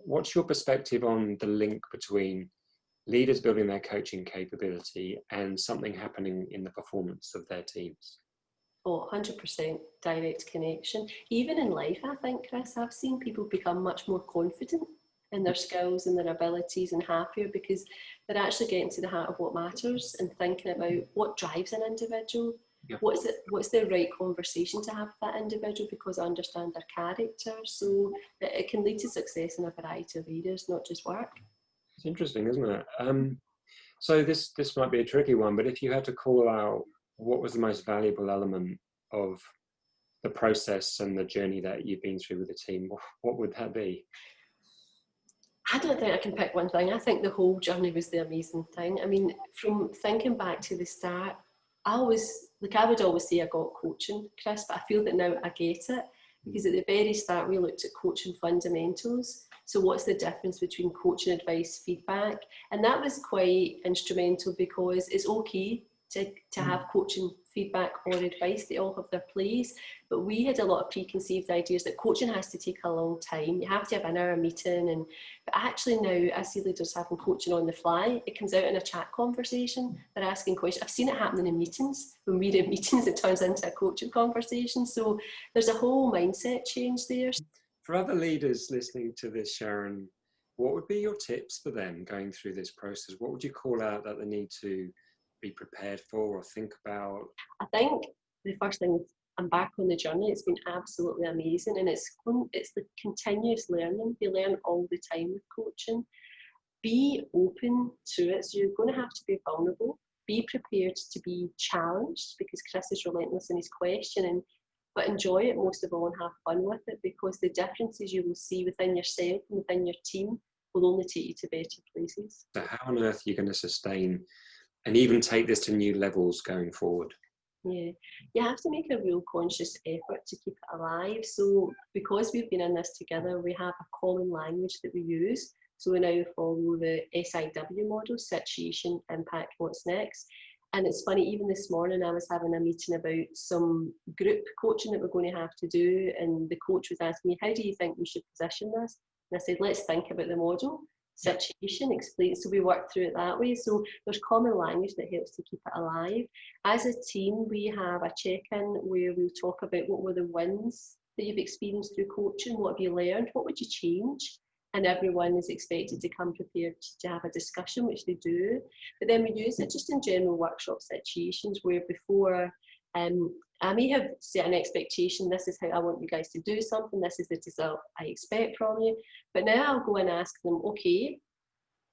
what's your perspective on the link between leaders building their coaching capability and something happening in the performance of their teams? Oh, 100% direct connection. Even in life, I think, Chris, I've seen people become much more confident in their skills and their abilities and happier because they're actually getting to the heart of what matters and thinking about what drives an individual. Yeah. What's the right conversation to have with that individual, because I understand their character. So it can lead to success in a variety of areas, not just work. It's interesting, isn't it? So this might be a tricky one, but if you had to call out what was the most valuable element of the process and the journey that you've been through with the team, what would that be? I don't think I can pick one thing. I think the whole journey was the amazing thing. I mean, from thinking back to the start, I would always say I got coaching, Chris, but I feel that now I get it, because at the very start we looked at coaching fundamentals. So what's the difference between coaching advice, feedback? And that was quite instrumental, because it's okay to have coaching feedback or advice. They all have their place, but we had a lot of preconceived ideas that coaching has to take a long time. You have to have an hour meeting, but actually now I see leaders having coaching on the fly. It comes out in a chat conversation. They're asking questions. I've seen it happening in meetings. When we're in meetings, it turns into a coaching conversation. So there's a whole mindset change there. For other leaders listening to this, Sharon, what would be your tips for them going through this process? What would you call out that they need to be prepared for or think about? I think the first thing is, I'm back on the journey. It's been absolutely amazing, and it's the continuous learning. You learn all the time with coaching. Be open to it. So you're going to have to be vulnerable. Be prepared to be challenged, because Chris is relentless in his questioning, but enjoy it most of all and have fun with it, because the differences you will see within yourself and within your team will only take you to better places. So how on earth are you going to sustain and even take this to new levels going forward? Yeah, you have to make a real conscious effort to keep it alive. So because we've been in this together, we have a common language that we use. So we now follow the SIW model: situation, impact, what's next. And it's funny, even this morning I was having a meeting about some group coaching that we're going to have to do, and the coach was asking me, how do you think we should position this? And I said, let's think about the model. Situation, explain. So we work through it that way. So there's common language that helps to keep it alive. As a team, we have a check-in where we'll talk about what were the wins that you've experienced through coaching, what have you learned, what would you change? And everyone is expected to come prepared to have a discussion, which they do. But then we use it just in general workshop situations where before I may have set an expectation, this is how I want you guys to do something, this is the result I expect from you. But now I'll go and ask them, okay,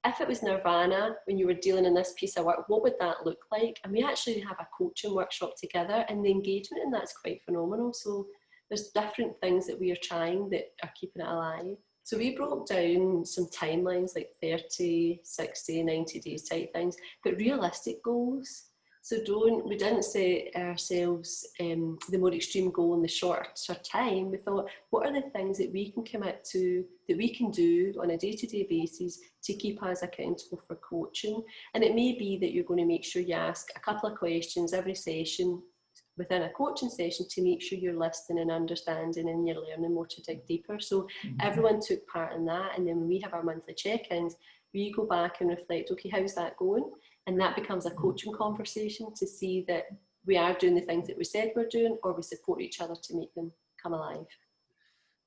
if it was nirvana when you were dealing in this piece of work, what would that look like? And we actually have a coaching workshop together, and the engagement in that's quite phenomenal. So there's different things that we are trying that are keeping it alive. So we broke down some timelines like 30, 60, 90 days type things, but realistic goals. So we didn't set ourselves the more extreme goal in the shorter time. We thought, what are the things that we can commit to, that we can do on a day-to-day basis to keep us accountable for coaching? And it may be that you're going to make sure you ask a couple of questions every session within a coaching session to make sure you're listening and understanding and you're learning more to dig deeper. So everyone took part in that. And then when we have our monthly check-ins, we go back and reflect, okay, how's that going? And that becomes a coaching conversation to see that we are doing the things that we said we're doing, or we support each other to make them come alive.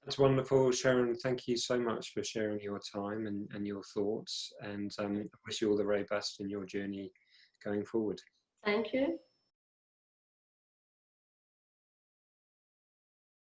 That's wonderful, Sharon. Thank you so much for sharing your time and your thoughts. And I wish you all the very best in your journey going forward. Thank you.